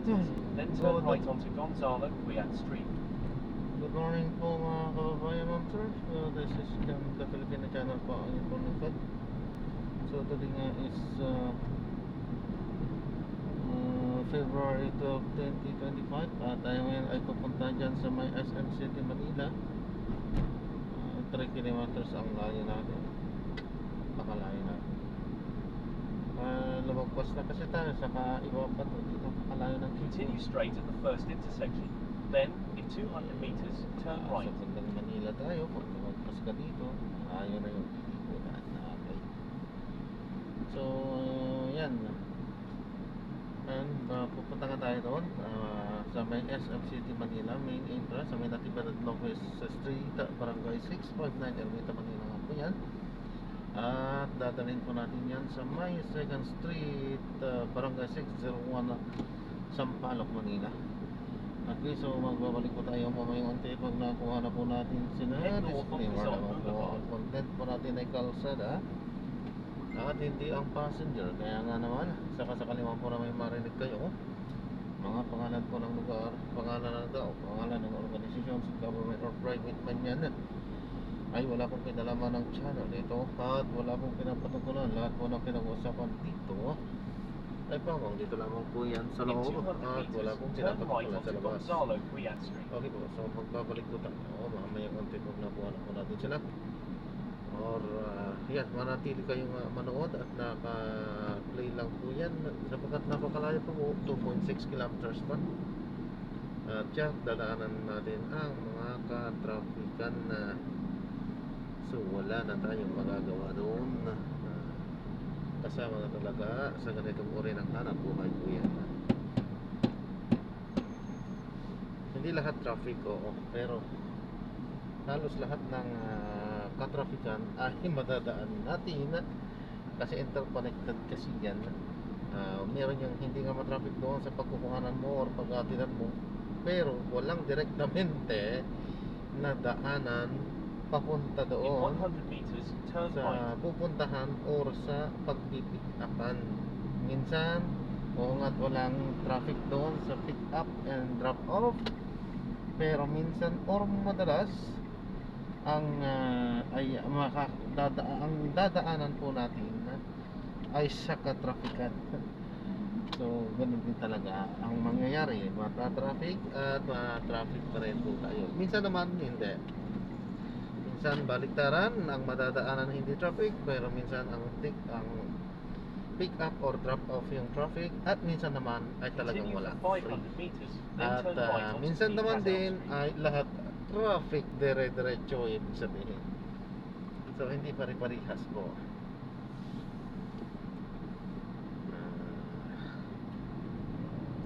meters, then turn right onto Gonzalo Quiat Street. Good morning po mga kababayan, ma'am sir. This is the Filipino channel po ang inyong lingkod. So today nga is February 12, 2025 at tayo ngayon ay pupunta dyan sa may SM City, Manila. 3 kilometers ang layo natin. Pakalayo natin. Lumagpas na kasi tayo, saka iba pa ito dito, pakalayo ng Continue straight at the first intersection. Then, in 200 meters, turn right. So pag Manila tayo, pag lumagpas ka dito, ayaw na yung ikunan na okay. So, yan. And pupunta nga tayo doon sa may SM City, Manila, main entrance, sa may Natividad Lopez Street, Barangay 659, Ermita, Manila nga po yan. At dadalhin po natin yan sa may 2nd Street, Barangay 601, Sampaloc, Manila. Okay, so magbabalik po tayo mamayang unti pag nakuha na po natin sila. Disclaimer naman po, ang content po natin ay kalsada at hindi ang passenger. Kaya nga naman, sakasakali man po na may marinig kayo mga pangalan po ng lugar, pangalan ng tao, pangalan ng organisasyon, government or private man yan, ay wala pong kinalaman ng channel ito at wala pong pinapatutunan. Lahat po ng pinag-uusapan dito ay pamang dito lamang po yan sa loob at wala pong pinapatutunan sa labas. Okay po, so magbabalik po tayo mamayang unti po nakuha na po natin sila or yan, manatili kayong manood at naka-play lang po yan sapagkat napakalayo po, 2.6 kilometers pa. At yan, dadaanan natin ang mga ka-traffican na so wala na tayong magagawa doon. Kasama na talaga sa ganitong uri ng hanap buhay po yan. Hindi lahat traffic, oo, pero halos lahat ng katrafikan ay madadaan natin kasi interconnected kasi yan. Meron yung hindi nga matraffic doon sa pagkukuhanan mo or pag-atinan mo, pero walang direktamente na daanan papunta doon sa pupuntahan or sa pagpipick-upan. Minsan, o nga't walang traffic doon sa pick-up and drop-off, pero minsan or madalas ang dadaanan po natin ay sa katrafikan. So, ganun din talaga ang mangyayari. Mata-traffic at ma-traffic pa rin po tayo. Minsan naman hindi. Minsan baliktaran, ang madadaanan hindi traffic, pero minsan ang pick up or drop off yung traffic, at minsan naman ay talagang wala free. At minsan naman din ay lahat traffic, dire-diretso ibig sabihin. So hindi pare-parihas po.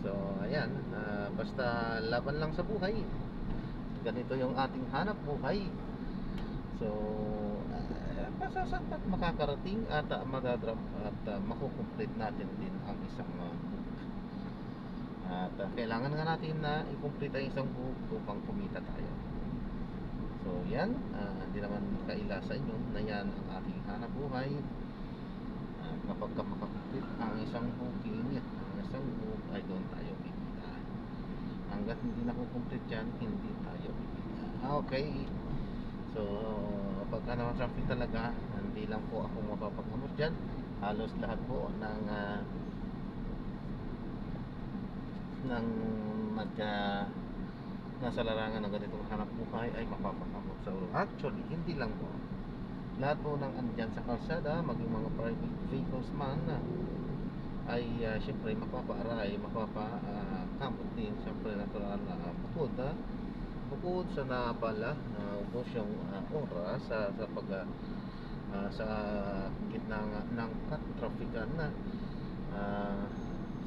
So ayan, basta laban lang sa buhay. Ganito yung ating hanap buhay. So, pasasapat makakarating at madadrop at makukomplete natin din ang isang book. At kailangan nga natin na i-complete ang isang book upang kumita tayo. So, yan. Hindi naman kaila sa inyo na yan ang ating hanap buhay. Kapag makakomplete ang isang booking, ang isang book ay doon tayo kikita. Hanggat hindi nakukomplete yan, hindi tayo kikita. Okay. So, pagka naman traffic talaga, hindi lang po ako mapapag-amos dyan. Halos lahat po ng nasa larangan ng ganitong hanap buhay ay mapapag-amos. So, actually, hindi lang po. Lahat po ng andyan sa kalsada, maging mga private vehicles man, ay syempre mapapaaray, mapapakamot din. Syempre natural na bukod sa napala na ubos yung oras sa sa gitna ng katrafikan na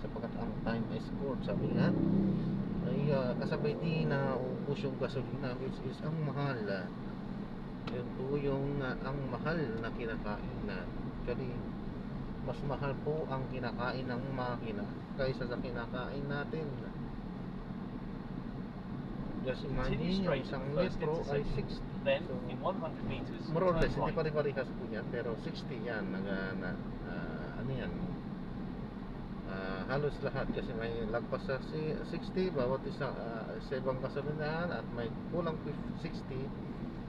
sapagkat ang time is short, sabi nga ay kasabay din na ubos yung gasolina, which is ang mahal. Yun po yung ang mahal na kinakain na actually mas mahal po ang kinakain ng makina kaysa sa kinakain natin. Just imagine yung isang litro ay 60. Then, in 100 meters, more or less, turn hindi right. pare-parehas po yan, pero 60 yan. Ano yan? Halos lahat kasi may lagpas sa 60 bawat isa sa ibang gasolinahan at may kulang 60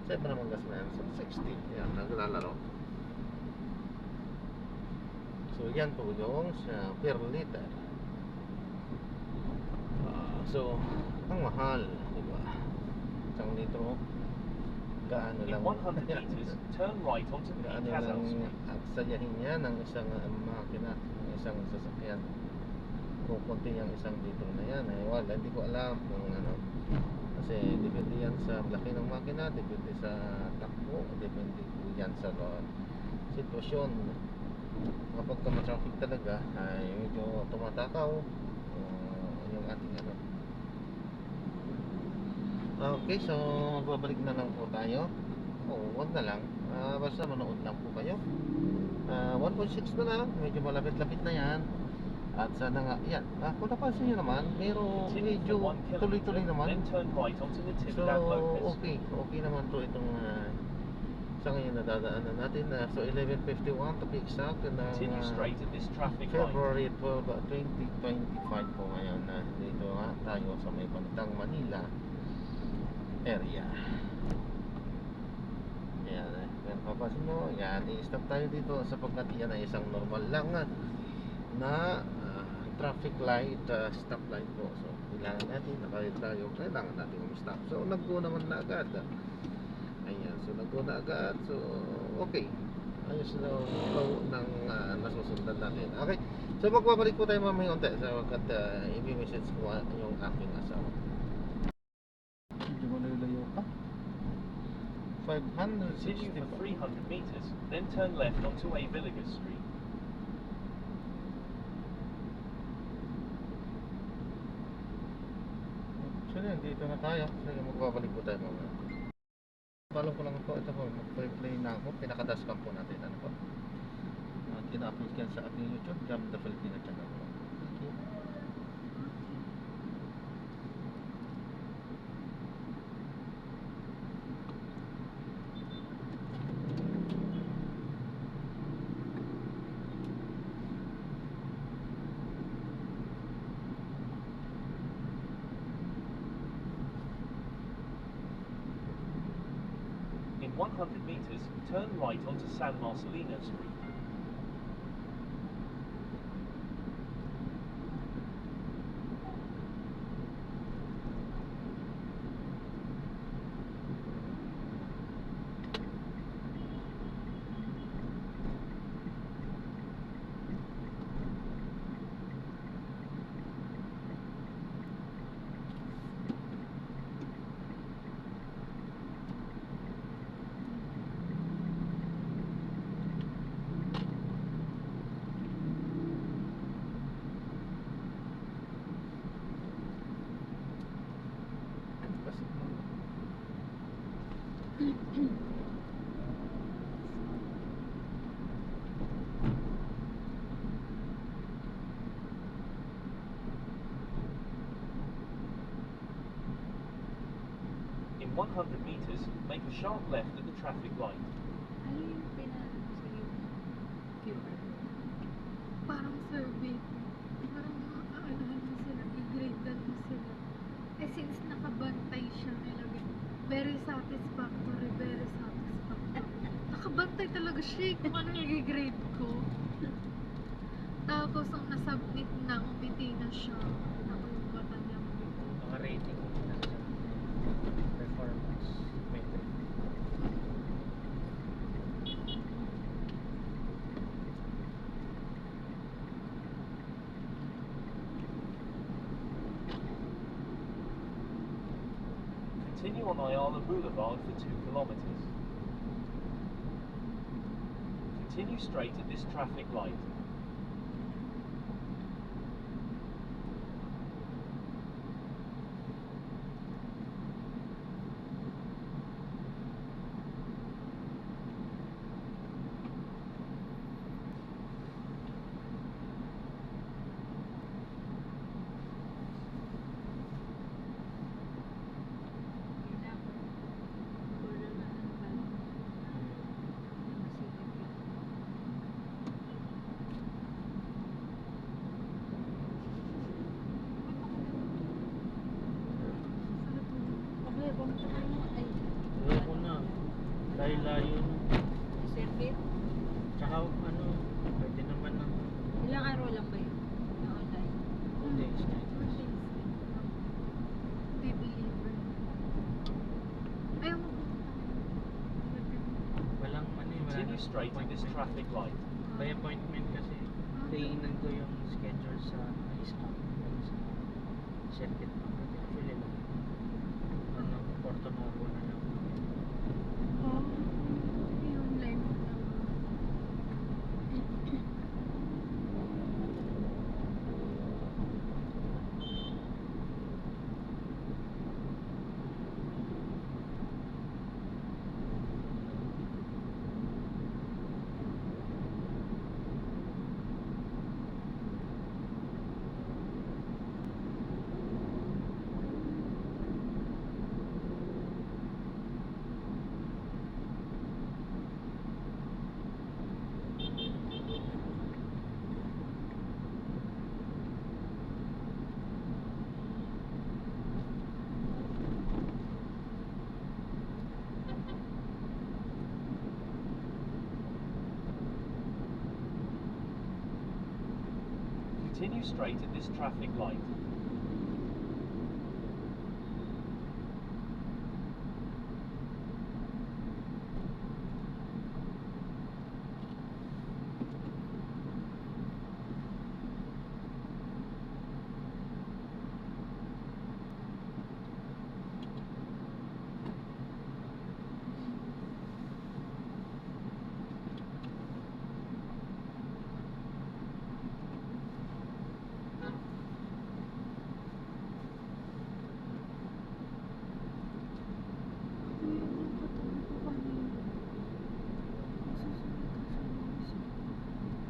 sa iba namang gasolinahan. So 60 yan naglalaro. So yan po yung sa per liter. So ang mahal, di ba? Isang litro gaano In lang 100 meters, turn right onto gaano Pete lang Kazal Street. aksayahin niya ng isang makina, ng isang sasakyan. Kung konti yung isang litro na yan, wala, hindi ko alam kung ano. Kasi depende yan sa laki ng makina, depende sa takbo, depende yan sa sitwasyon. Kapag ma-traffic talaga ay medyo tumatakaw yung ating ano. Okay, so babalik na lang po tayo. Wag na lang. Basta manood lang po kayo. 1.6 na lang, medyo malapit-lapit na yan. At sana nga, yan, kung napansin nyo naman, Continue medyo for 1 tuloy-tuloy kilometer, naman. then turn right onto So, Natividad Lopez. okay naman to itong sa ngayon nadadaanan natin. So, 11:51 to be exact na Continue straight at this traffic light. February 12, 2025 po ngayon na dito tayo sa may Bantang Manila area. Yan, kung papasin mo, yan, i-stop tayo dito sapagkat yan ay isang normal lang na traffic light, stop light po. So, kailangan natin, nakahit tayo, kailangan natin stop. So, nag-go naman na agad. Ayan, so nag-go na agad. So, okay. Ayos na flow ng nasusundan natin. Okay, so magbabalik po tayo mamaya unti sapagkat i-message ko yung aking asawa. Medyo malayo pa. 560 Continue for 300 meters, then turn left onto A. Villegas Street. So yan, dito na tayo. Sige, magbabalik po tayo mamaya. Follow ko lang po. Ito po, mag-play na ako. Pinaka-dashcam po natin. Ano po? At ina-upload yan sa aking YouTube, Jam the Filipino channel. Thank you. In 100 meters, turn right onto San Marcelino Street. In 100 meters, make a sharp left at the traffic light. Ano yung pinano sa'yo? QR? Parang survey. Parang aanahan mo sila, i-grade mo sila. Eh since nakabantay siya nilagay, very satisfactory, very satisfactory. Nakabantay talaga siya kung ano yung i-grade ko. Tapos ang nasubmit na, umiti na siya. Nakalimutan niya mo. Mga rating na sa performance metric. Continue on Ayala Boulevard for 2 kilometers. Continue straight at this traffic light. layo no. Circuit? Tsaka ano, pwede naman ng Ilang araw lang ba yun? Na online? 2 days na. Di-deliver. Ayaw mo po. Walang ano eh, wala Continue nang straight at this appointment. traffic light. By appointment kasi tingnan ko yung schedule sa ISAP sa circuit pa. Actually lang. Ano, Porto Novo na lang. Oh, yung live mo lang. Continue straight at this traffic light.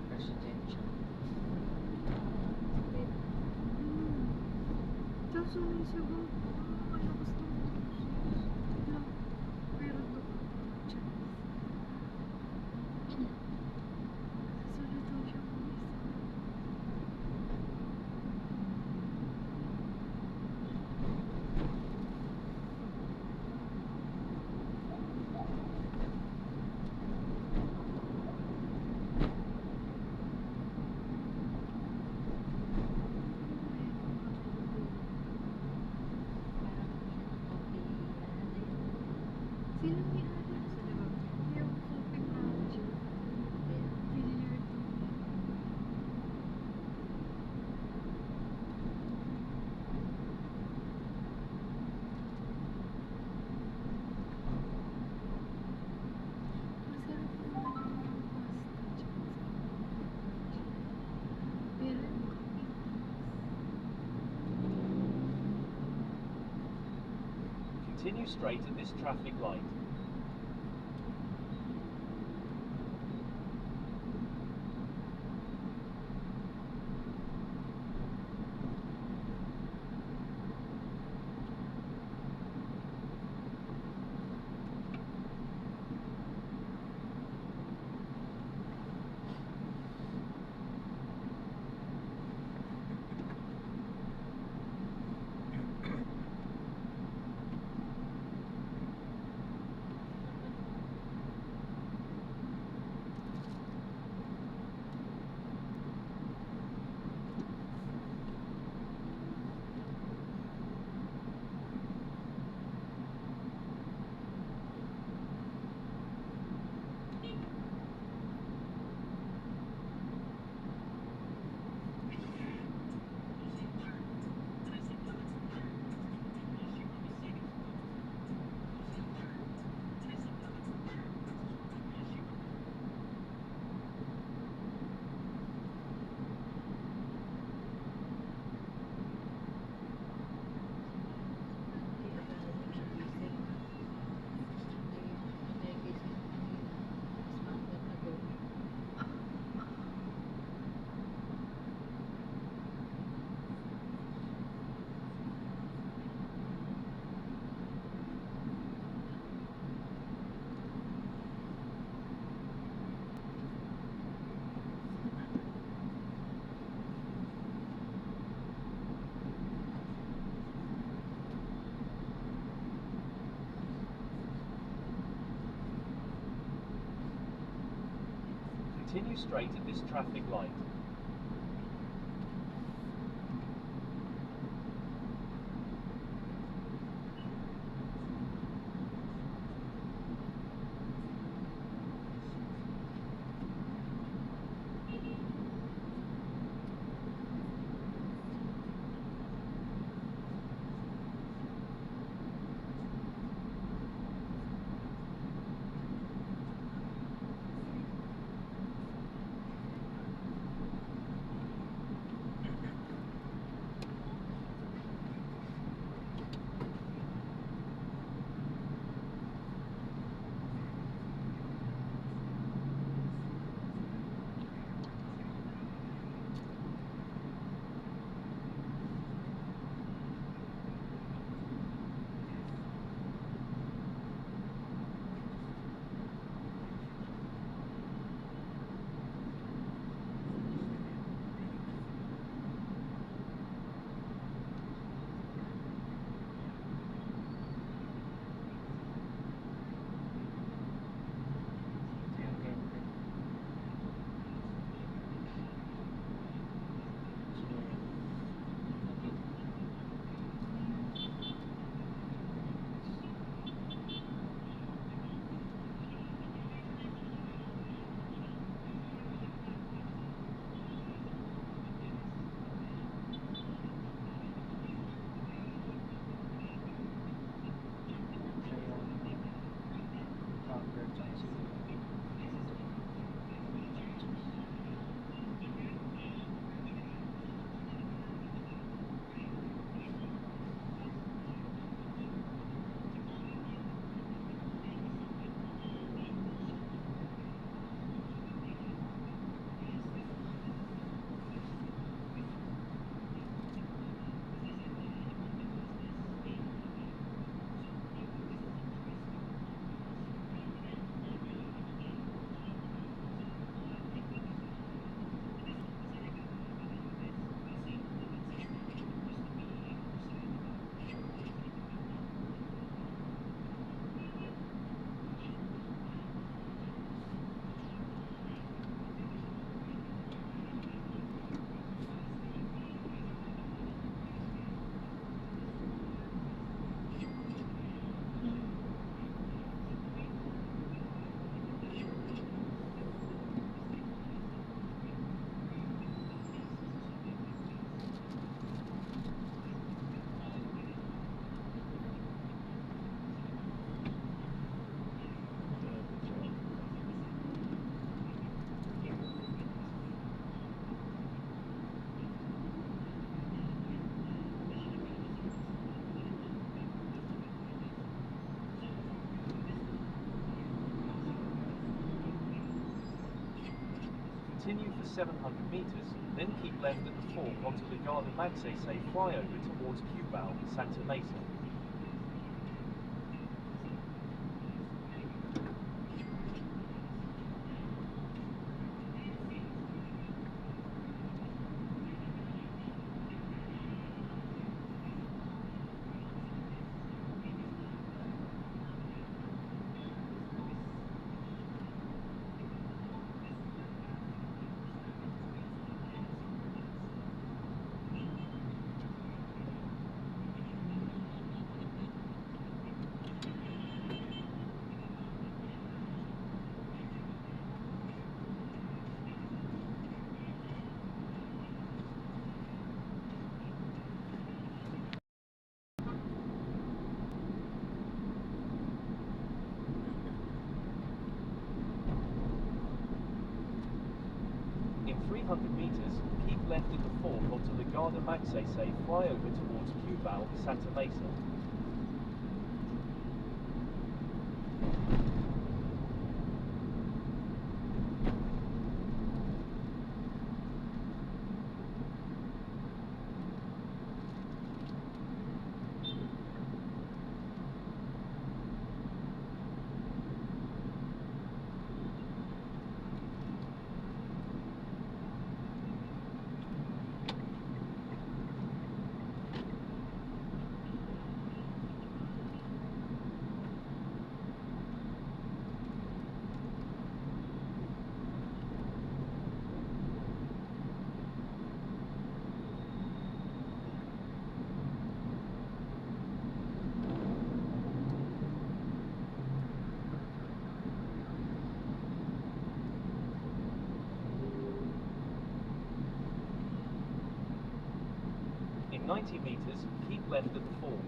Residential. Sumisigaw po. Ang lakas ng boses. Wala. Pero doon. Sasalita siya ng isa. Sino may ari? Yung coping manager. Delivered to me. Masarap naman yung pasta. Pero yung coping Continue straight at this traffic light. Continue straight at this traffic light. Continue for 700 meters, then keep left at the fork onto the Garda Magsaysay flyover towards Cubao, Santa Mesa. In 300 meters, keep left at the fork onto the Garda Magsaysay flyover towards Cubao, Santa Mesa. 90 meters, keep left at the fall.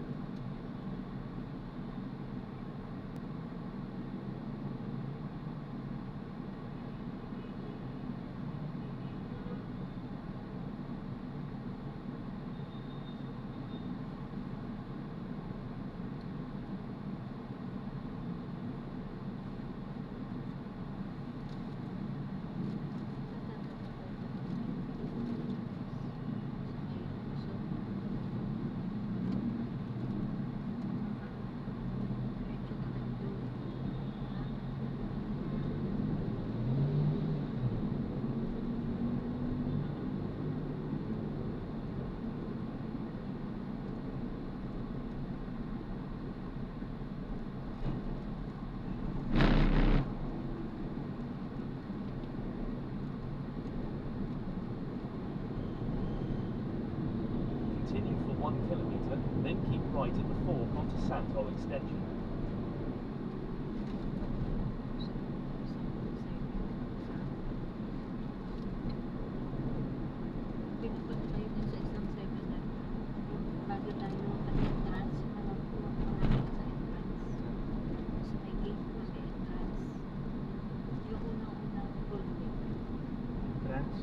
Continue for 1 kilometer, then keep right at the fork onto Santol Extension. Pinupunta tayo dun sa isang 7-Eleven. Bago tayo mag-entrance, harap po ang marami sa entrance. Sa may gate po sa entrance. Yung unang-unang building. Trans.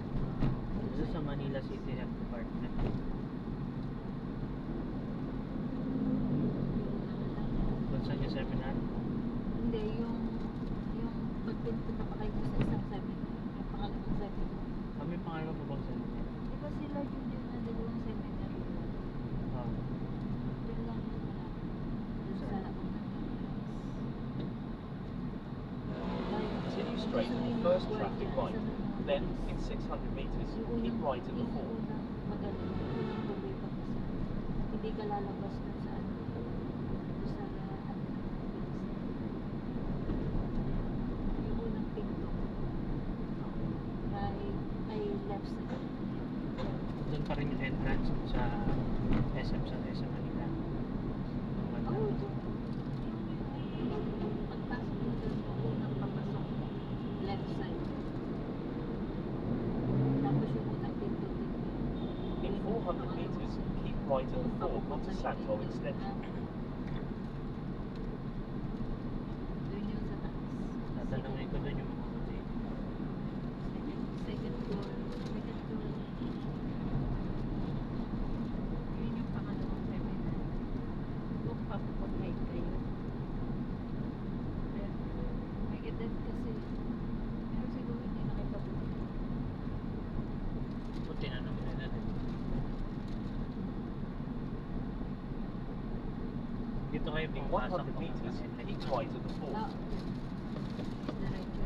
Ito sa Manila City Health Department. Kung saan yung seminar? Hindi, yung pagpunta pa kayo sa isang 7-Eleven. Yung pangalawang 7-Eleven. Kami pangalawa pa bang seminar? Di ba sila yun na dalawang 7-Eleven? Oh. Yun lang yung malapit. Dun sa unang entrance. Continue straight at the first traffic light. Then, in 600 meters, keep right at the fork. Hindi ka lalabas dun sa ano. Dun sa yung unang pinto. Ay left side. Doon pa rin yung entrance sa SM sa SM Manila. Oh, pagpasok mo dun, yung unang papasok, left side. Tapos yung unang pinto din. In 400 meters, keep right at the fork onto Santol Extension. Doon yun sa taas. Tatanungin ko doon yung mga hotel. Second floor. Yun yung pangalawang seminar. Kung papapag-hike kayo. May edad kasi. Pero siguro hindi nakitabuti. So, tinanong na natin. Dito kayo In pumapasok 100 meters, keep right at the fork. Diretso.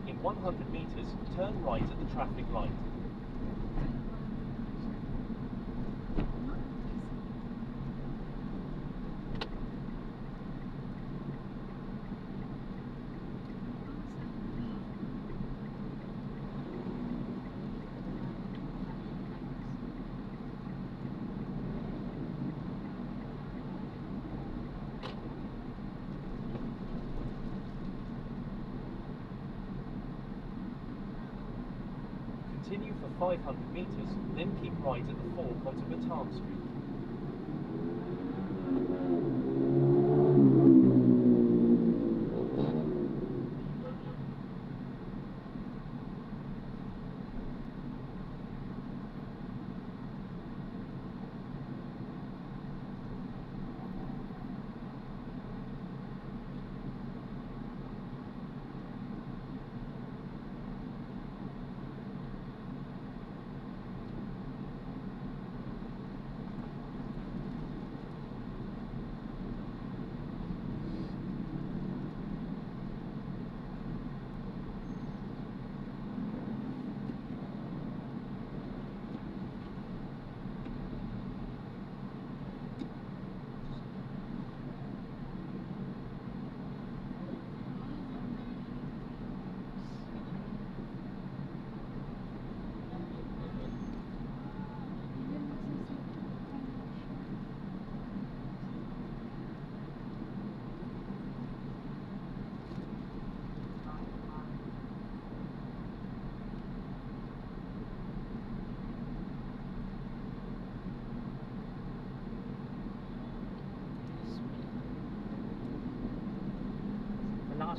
In 100 meters, turn right at the traffic light. Continue for 500 meters, then keep right at the fork onto Batam Street.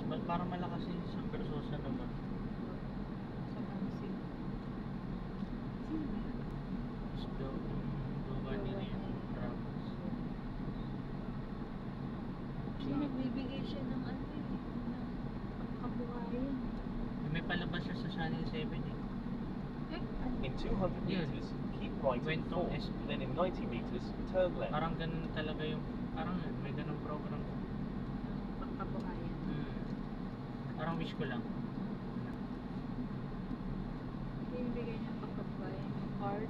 malakas, parang malakas yung isang Versosa naman. Sa Pasig. Sino ba yun? Gusto lugar nila yung Ramos. Kasi nagbibigay siya ng ano eh, ng kabuhayan. May palabas siya sa Channel 7 eh. In 200 Yeah. meters, keep right at the Kwentong fork. SP. Then in 90 meters, turn left. Parang ganun talaga yung, parang may ganun program. Kabuhayan. Parang wish ko lang. Binibigay niya pang kabuhayan yung card.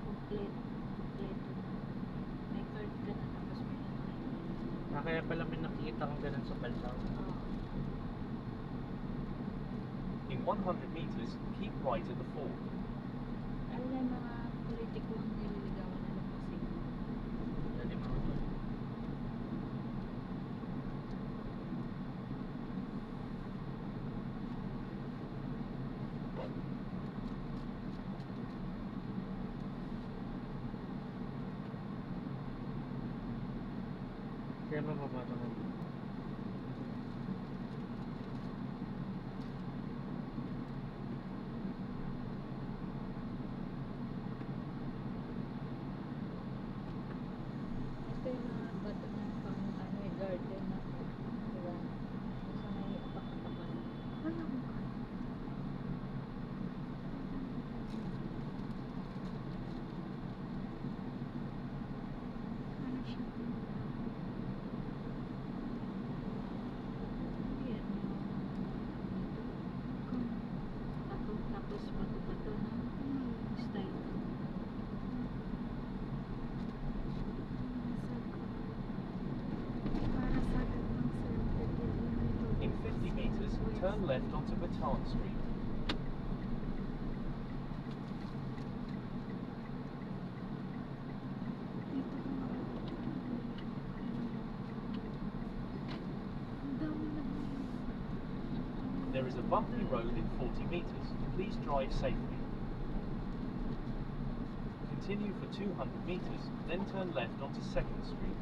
Kompleto na. May card ka na tapos may ano. Kaya pala may nakikita kang ganun sa Balsao. In 100 meters, keep right at the fork. Ano na yung mga politiko ang nililigawan na ng Pasig. Dali mga to. Kaya mababata ko. Ito yung mga bato na pang ano eh, garden na. Diba? Sa may apak-apakan. Wala mo ka. Ano siya? Yan. Tapos bato-bato na style. In 50 meters, turn left onto Bataan Street. There is a bumpy road in 40 meters. Please drive safely. Continue for 200 meters, then turn left onto 2nd Street.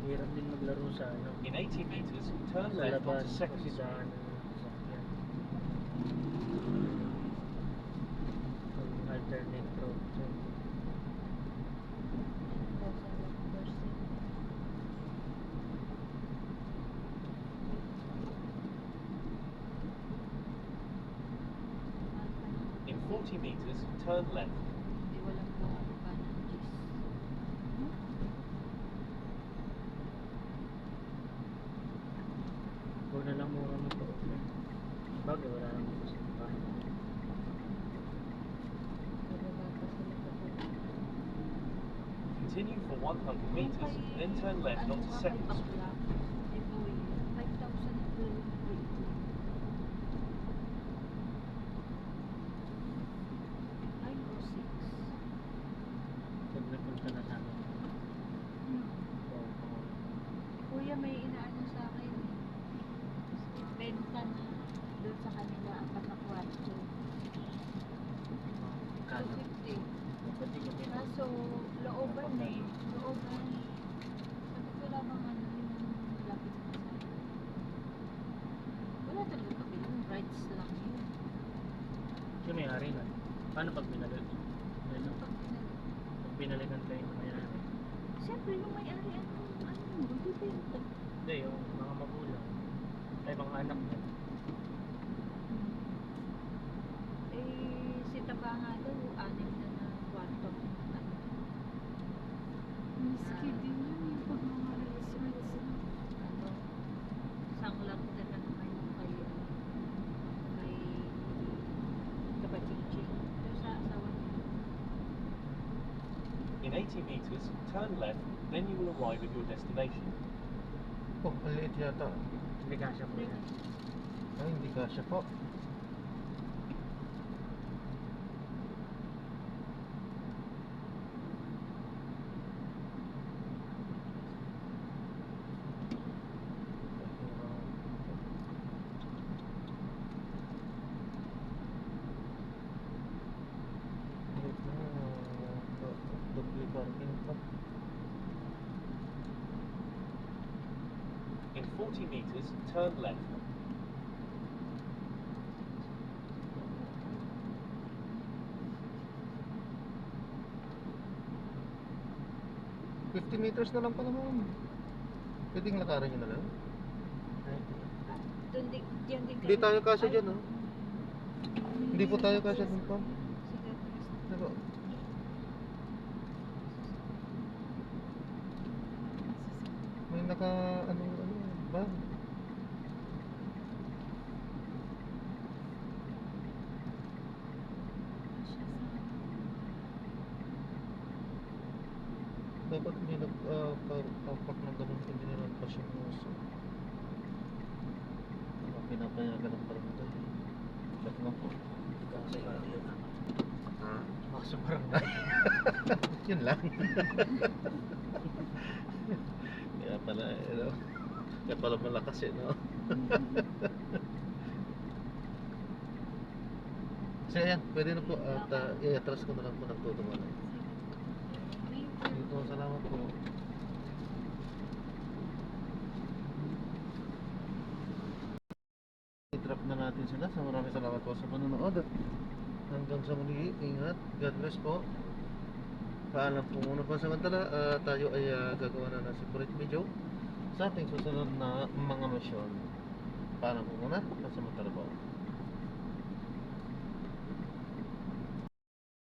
Hirap din maglaro sa ano. In 80 meters, turn Sa left labas, onto 2nd kasi Street. daan ng sasakyan. Ang alternate road. So, In 40 meters, turn left. Hindi walang bumaba ng G's. huwag na lang muna mag-open. Bagay, wala nang gusto pa. Bababa pa sila pa po. Continue for 100 meters, then turn left onto 2nd Street. Ito eh, 5,000 ito yung rate. Ay, o 6. Pag napunta na sa amin. Wow, Kuya, may inaano sa akin. Benta na doon sa kanila, 4 na kwarto. kano? 250. Ba't di kami? Kaso, looban eh. Looban. Sabi ko lang bang ano yung lapit sa kasama. Wala talaga kami yung rights lang yun. Siya may-ari na. Paano pag binalik? Ano? Pag pinag- Pag binalikan kayo ng may-ari? Siyempre, yung may-ari, magbibenta. Hindi, yung mga magulang. Ay, mga anak niya. Eh, si Taba nga daw, 6 80 meters, turn left, then you will arrive at your destination. Oh, ang liit yata. Hindi kasya po yan. Ay, hindi kasya po. Wait na, double parking pa. In 40 meters, turn left. $50 meters na lang pala ma'am. Pwedeng lakaran nyo na lang. Doon din, diyan din Hindi tayo kasya Ay, dyan, oh. Hindi po tayo kasya dun pa. Sige, Diba? May naka, ano, ba? Dapat hindi nagpapak ng ganun, hindi na nagpasya ng uso. Pinapayagan ng barangay. Check na po. Hindi kasya yun. Ha? Baka sa barangay. Yun lang. Kaya pala, no? Kaya pala malakas eh, no? So ayan, pwede na po at i-atras ko na lang po ng todo mo na. Dito, salamat po. I-drop na natin sila. So maraming salamat po sa panonood. Hanggang sa muli, ingat. God bless po. Paalam po muna pa samantala. Tayo ay gagawa na ng separate video sa ating susunod na mga misyon. Paalam po muna. Samantala po.